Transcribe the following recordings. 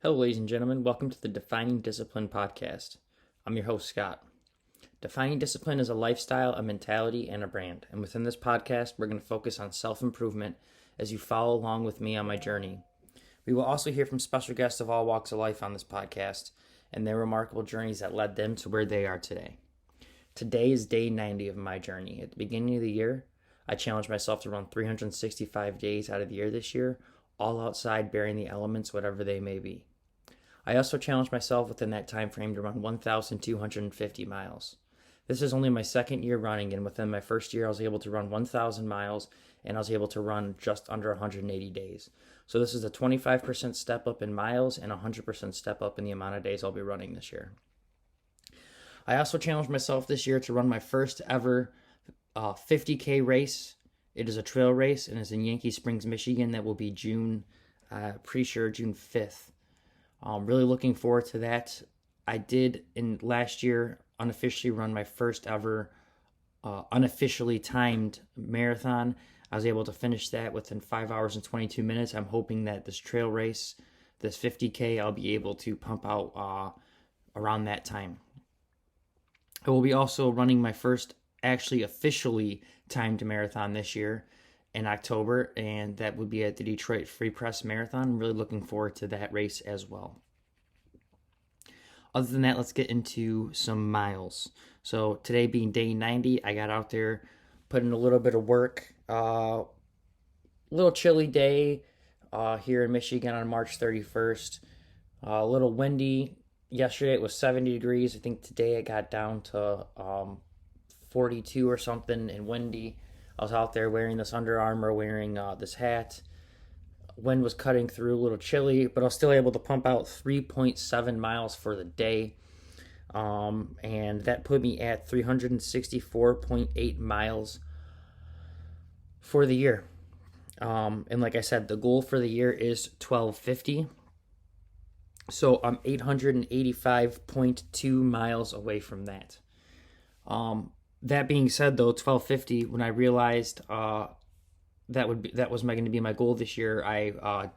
Hello, ladies and gentlemen. Welcome to the Defining Discipline podcast. I'm your host, Scott. Defining discipline is a lifestyle, a mentality, and a brand. And within this podcast, we're going to focus on self-improvement as you follow along with me on my journey. We will also hear from special guests of all walks of life on this podcast and their remarkable journeys that led them to where they are today. Today is day 90 of my journey. At the beginning of the year, I challenged myself to run 365 days out of the year this year, all outside, bearing the elements, whatever they may be. I also challenged myself within that time frame to run 1,250 miles. This is only my second year running, and within my first year, I was able to run 1,000 miles, and I was able to run just under 180 days. So this is a 25% step up in miles and a 100% step up in the amount of days I'll be running this year. I also challenged myself this year to run my first ever 50K race. It is a trail race, and it's in Yankee Springs, Michigan. That will be June 5th. Really looking forward to that. I did in last year unofficially run my first ever unofficially timed marathon. I was able to finish that within 5 hours and 22 minutes. I'm hoping that this trail race, this 50K, I'll be able to pump out around that time. I will be also running my first actually officially timed marathon this year in October, and that would be at the Detroit Free Press Marathon. I'm really looking forward to that race as well. Other than that, let's get into some miles. So today being day 90, I got out there, put in a little bit of work. Little chilly day here in Michigan on March 31st. A little windy. Yesterday it was 70 degrees. I think today it got down to 42 or something and windy. I was out there wearing this Under Armour, wearing this hat. Wind was cutting through, a little chilly, but I was still able to pump out 3.7 miles for the day. And that put me at 364.8 miles for the year. And like I said, the goal for the year is 1250. So I'm 885.2 miles away from that. That being said, though, 1250, when I realized that was going to be my goal this year, I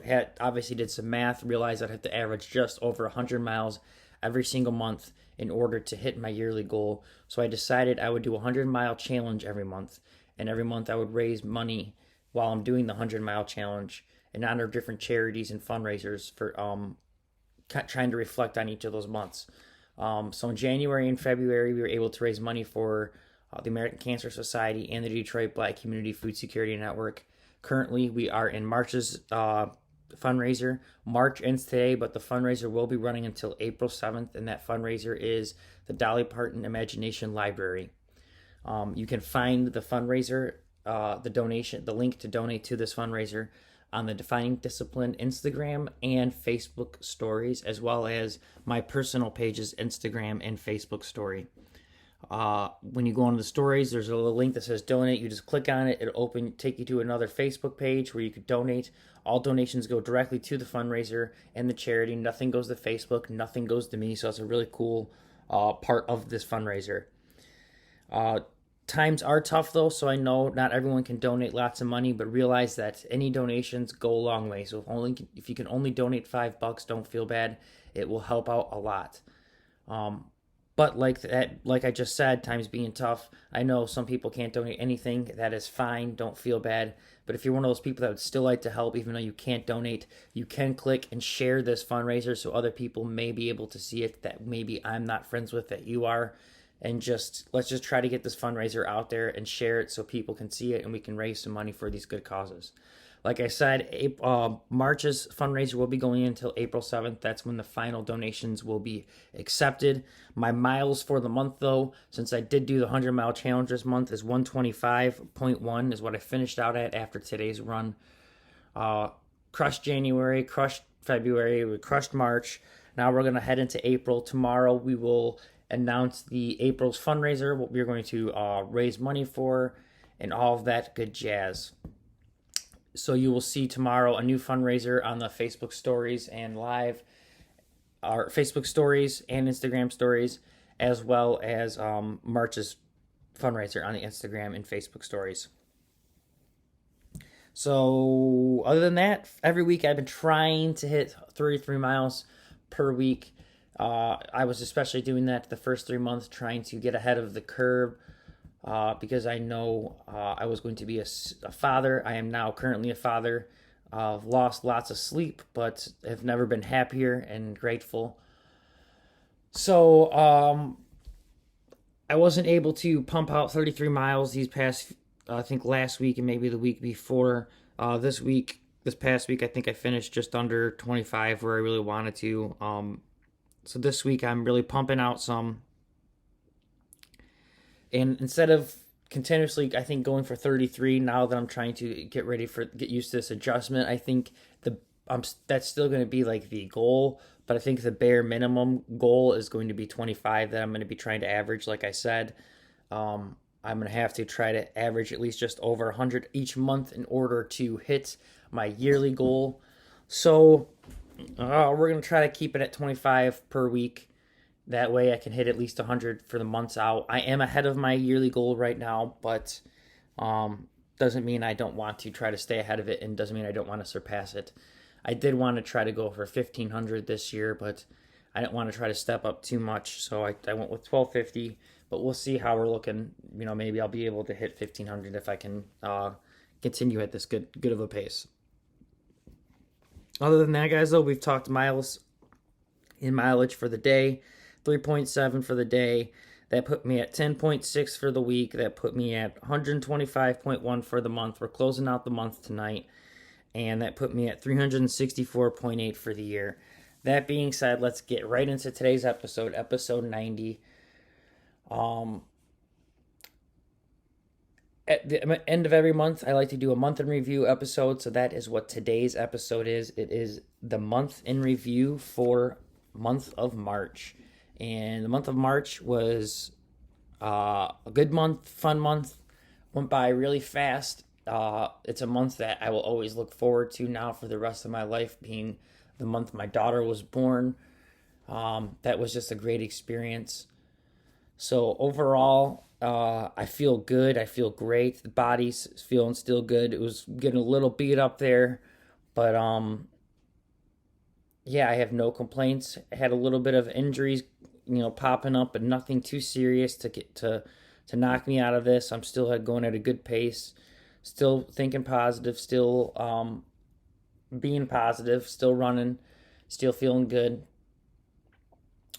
had obviously did some math, realized I'd have to average just over 100 miles every single month in order to hit my yearly goal. So I decided I would do a 100-mile challenge every month, and every month I would raise money while I'm doing the 100-mile challenge in honor of different charities and fundraisers for trying to reflect on each of those months. So in January and February, we were able to raise money for the American Cancer Society and the Detroit Black Community Food Security Network. Currently, we are in March's fundraiser. March ends today, but the fundraiser will be running until April 7th, and that fundraiser is the Dolly Parton Imagination Library. You can find the fundraiser, the link to donate to this fundraiser on the Defining Discipline Instagram and Facebook stories, as well as my personal pages, Instagram and Facebook story. When you go on the stories, there's a little link that says donate. You just click on it. It'll take you to another Facebook page where you could donate. All donations go directly to the fundraiser and the charity. Nothing goes to Facebook. Nothing goes to me. So it's a really cool part of this fundraiser. Times are tough, though, so I know not everyone can donate lots of money, but realize that any donations go a long way. So if you can only donate $5, don't feel bad. It will help out a lot. But like I just said, times being tough, I know some people can't donate anything. That is fine. Don't feel bad. But if you're one of those people that would still like to help, even though you can't donate, you can click and share this fundraiser so other people may be able to see it that maybe I'm not friends with that you are. And let's just try to get this fundraiser out there and share it so people can see it and we can raise some money for these good causes. Like I said, March's fundraiser will be going until April 7th. That's when the final donations will be accepted. My miles for the month, though, since I did do the 100-mile challenge this month, is 125.1 is what I finished out at after today's run. Crushed January, crushed February, we crushed March. Now we're going to head into April. Tomorrow we will announce the April's fundraiser, what we're going to raise money for, and all of that good jazz. So you will see tomorrow a new fundraiser on the Facebook stories and live, our Facebook stories and Instagram stories, as well as March's fundraiser on the Instagram and Facebook stories. So other than that, every week I've been trying to hit 33 miles per week. I was especially doing that the first 3 months, trying to get ahead of the curve because I know I was going to be a father. I am now currently a father. I've lost lots of sleep, but have never been happier and grateful. So I wasn't able to pump out 33 miles these past, I think last week and maybe the week before. This past week, I think I finished just under 25 where I really wanted to. So this week, I'm really pumping out some. And instead of continuously, I think going for 33, now that I'm trying to get used to this adjustment, I think that's still going to be like the goal, but I think the bare minimum goal is going to be 25 that I'm going to be trying to average. Like I said, I'm going to have to try to average at least just over 100 each month in order to hit my yearly goal. So we're going to try to keep it at 25 per week. That way I can hit at least 100 for the months out. I am ahead of my yearly goal right now, but doesn't mean I don't want to try to stay ahead of it, and doesn't mean I don't want to surpass it. I did want to try to go for 1,500 this year, but I didn't want to try to step up too much, so I went with 1,250. But we'll see how we're looking. Maybe I'll be able to hit 1,500 if I can continue at this good of a pace. Other than that, guys, though, we've talked mileage for the day. 3.7 for the day. That put me at 10.6 for the week. That put me at 125.1 for the month. We're closing out the month tonight. And that put me at 364.8 for the year. That being said, let's get right into today's episode 90. At the end of every month, I like to do a month in review episode. So that is what today's episode is. It is the month in review for month of March. And the month of March was a good month, fun month. Went by really fast. It's a month that I will always look forward to now for the rest of my life, being the month my daughter was born. That was just a great experience. So overall, I feel good. I feel great. The body's feeling still good. It was getting a little beat up there, but yeah, I have no complaints. I had a little bit of injuries, popping up, but nothing too serious to knock me out of this. I'm still going at a good pace, still thinking positive, still being positive, still running, still feeling good.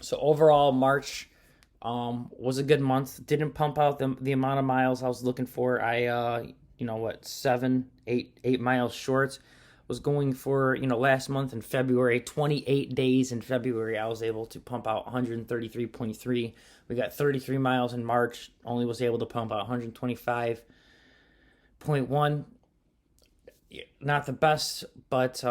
So overall, March was a good month. Didn't pump out the amount of miles I was looking for. I 8 miles short. Was going for, last month in February, 28 days in February, I was able to pump out 133.3. We got 33 miles in March, only was able to pump out 125.1. Not the best, but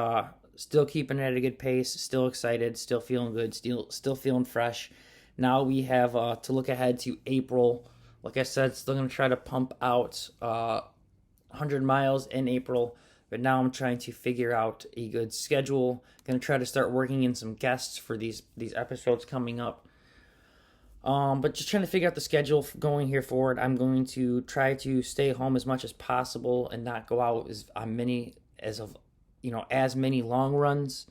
still keeping it at a good pace, still excited, still feeling good, still feeling fresh. Now we have to look ahead to April. Like I said, still going to try to pump out 100 miles in April. But now I'm trying to figure out a good schedule. Going to try to start working in some guests for these episodes coming up. But just trying to figure out the schedule going here forward. I'm going to try to stay home as much as possible and not go out as many long runs.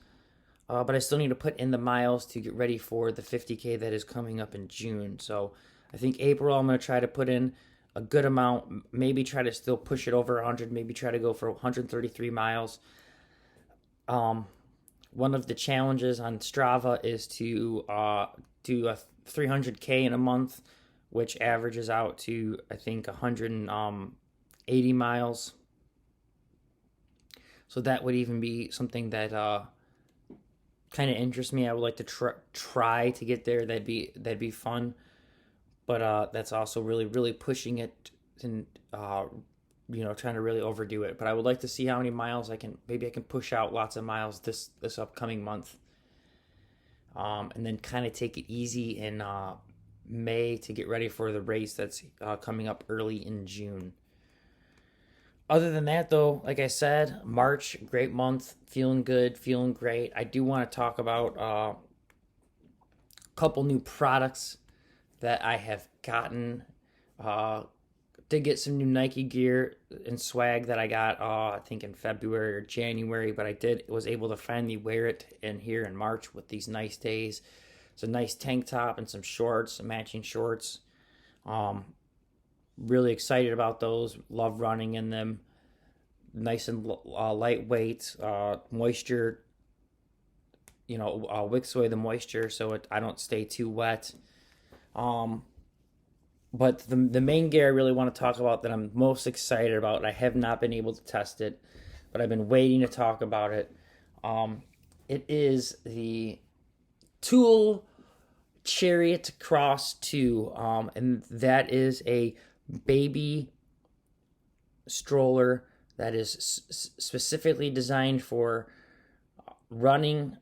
But I still need to put in the miles to get ready for the 50K that is coming up in June. So I think April I'm going to try to put in a good amount, maybe try to still push it over 100, maybe try to go for 133 miles. One of the challenges on Strava is to do a 300K in a month, which averages out to, I think, 180 miles. So that would even be something that kind of interests me. I would like to try to get there. That'd be fun. But that's also really, really pushing it and, trying to really overdo it. But I would like to see how many miles maybe I can push out lots of miles this upcoming month. And then kind of take it easy in May to get ready for the race that's coming up early in June. Other than that, though, like I said, March, great month, feeling good, feeling great. I do want to talk about a couple new products that I have gotten did get some new Nike gear and swag that I got, I think in February or January, but I was able to finally wear it in here in March with these nice days. It's a nice tank top and some shorts, some matching shorts. Um, Really excited about those. Love running in them. Nice and lightweight. Moisture, wicks away the moisture so I don't stay too wet. Um, but the main gear I really want to talk about that I'm most excited about, I have not been able to test it, but I've been waiting to talk about it. It is the Tool Chariot Cross 2, and that is a baby stroller that is specifically designed for running,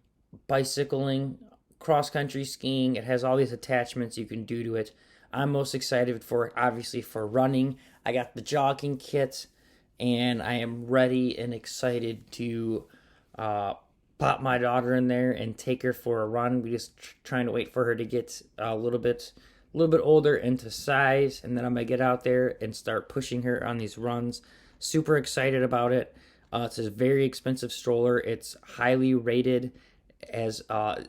bicycling, cross-country skiing. It has all these attachments you can do to it. I'm most excited for it, obviously, for running. I got the jogging kit, and I am ready and excited to pop my daughter in there and take her for a run. We just trying to wait for her to get a little bit older into size, and then I'm gonna get out there and start pushing her on these runs. Super excited about it. It's a very expensive stroller. It's highly rated as,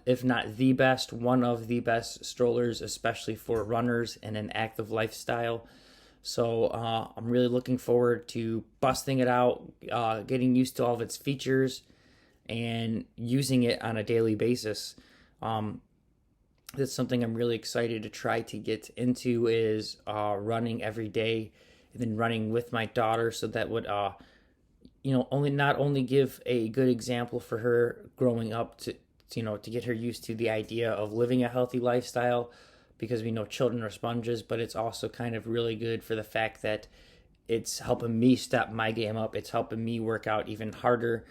if not the best, one of the best strollers, especially for runners and an active lifestyle. So I'm really looking forward to busting it out, getting used to all of its features, and using it on a daily basis. That's something I'm really excited to try to get into, is running every day, and then running with my daughter, so that would not only give a good example for her growing up to get her used to the idea of living a healthy lifestyle, because we know children are sponges, but it's also kind of really good for the fact that it's helping me step my game up. It's helping me work out even harder.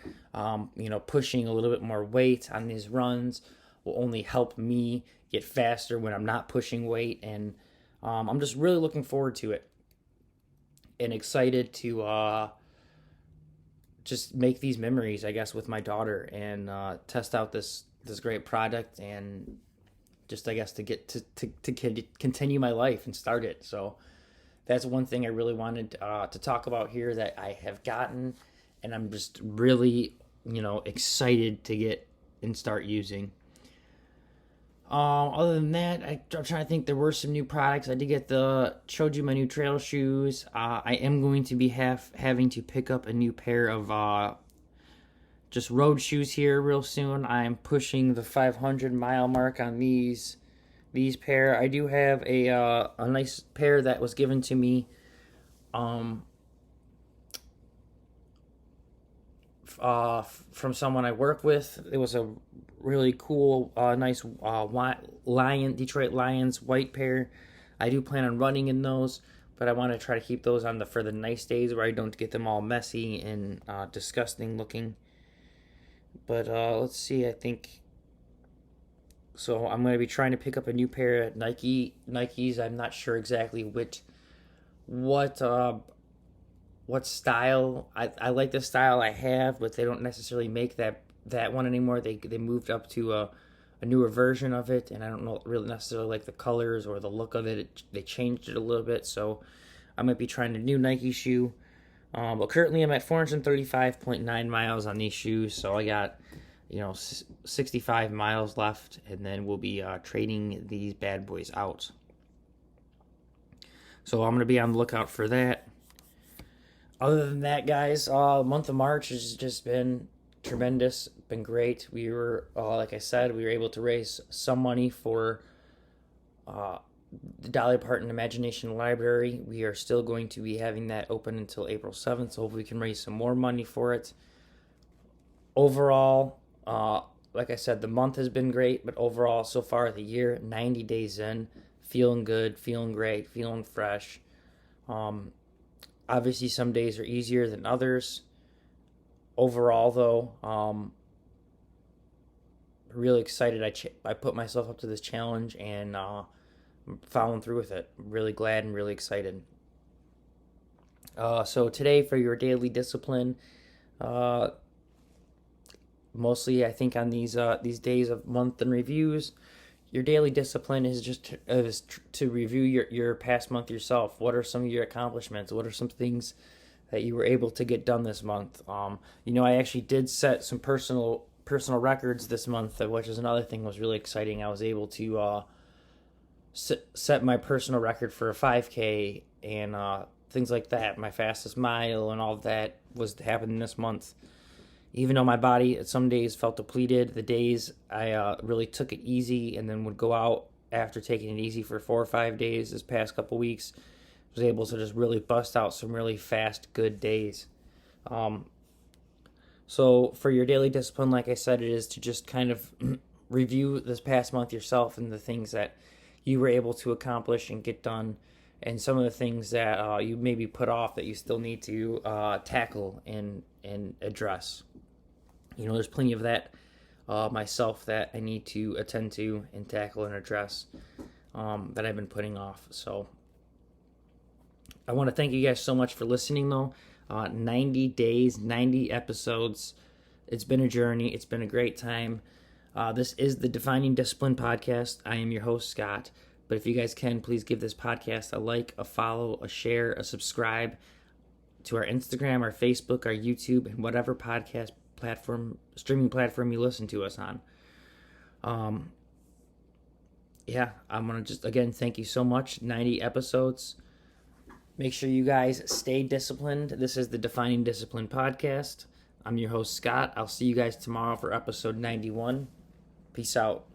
Pushing a little bit more weight on these runs will only help me get faster when I'm not pushing weight, and I'm just really looking forward to it and excited to just make these memories, I guess, with my daughter, and test out this great product, and just, I guess, to get to continue my life and start it. So that's one thing I really wanted to talk about here that I have gotten, and I'm just really excited to get and start using. Other than that, I'm trying to think. There were some new products. I did showed you my new trail shoes. I am going to be having to pick up a new pair of just road shoes here real soon. I'm pushing the 500 mile mark on these pair. I do have a nice pair that was given to me from someone I work with. It was a really cool, nice Detroit Lions white pair. I do plan on running in those, but I want to try to keep those on for the nice days where I don't get them all messy and disgusting looking. But let's see, I think so. I'm going to be trying to pick up a new pair of Nikes. I'm not sure exactly what style. I like the style I have, but they don't necessarily make that one anymore. They moved up to a newer version of it, and I don't know really necessarily like the colors or the look of it. They changed it a little bit, so I might be trying a new Nike shoe. But currently I'm at 435.9 miles on these shoes, so I got 65 miles left, and then we'll be trading these bad boys out. So I'm going to be on the lookout for that. Other than that, guys, the month of March has just been tremendous, been great. We were, like I said, we were able to raise some money for the Dolly Parton Imagination Library. We are still going to be having that open until April 7th, so hopefully we can raise some more money for it. Overall, like I said, the month has been great, but overall, so far the year, 90 days in, feeling good, feeling great, feeling fresh. Obviously, some days are easier than others. Overall, though, really excited. I put myself up to this challenge, and I'm following through with it. I'm really glad and really excited. So today, for your daily discipline, mostly I think on these days of month and reviews, your daily discipline is just to review your past month yourself. What are some of your accomplishments? What are some things that you were able to get done this month? I actually did set some personal records this month, which is another thing that was really exciting. I was able to set my personal record for a 5K and things like that. My fastest mile and all of that was happening this month. Even though my body some days felt depleted, the days I really took it easy and then would go out after taking it easy for 4 or 5 days this past couple weeks, was able to just really bust out some really fast, good days. So for your daily discipline, like I said, it is to just kind of review this past month yourself and the things that you were able to accomplish and get done, and some of the things that you maybe put off that you still need to tackle and address. There's plenty of that myself that I need to attend to and tackle and address that I've been putting off. So I want to thank you guys so much for listening, though. 90 days, 90 episodes. It's been a journey. It's been a great time. This is the Defining Discipline podcast. I am your host, Scott. But if you guys can, please give this podcast a like, a follow, a share, a subscribe to our Instagram, our Facebook, our YouTube, and whatever podcast streaming platform you listen to us on. I'm going to just, again, thank you so much. 90 episodes. Make sure you guys stay disciplined. This is the Defining Discipline podcast. I'm your host, Scott. I'll see you guys tomorrow for episode 91. Peace out.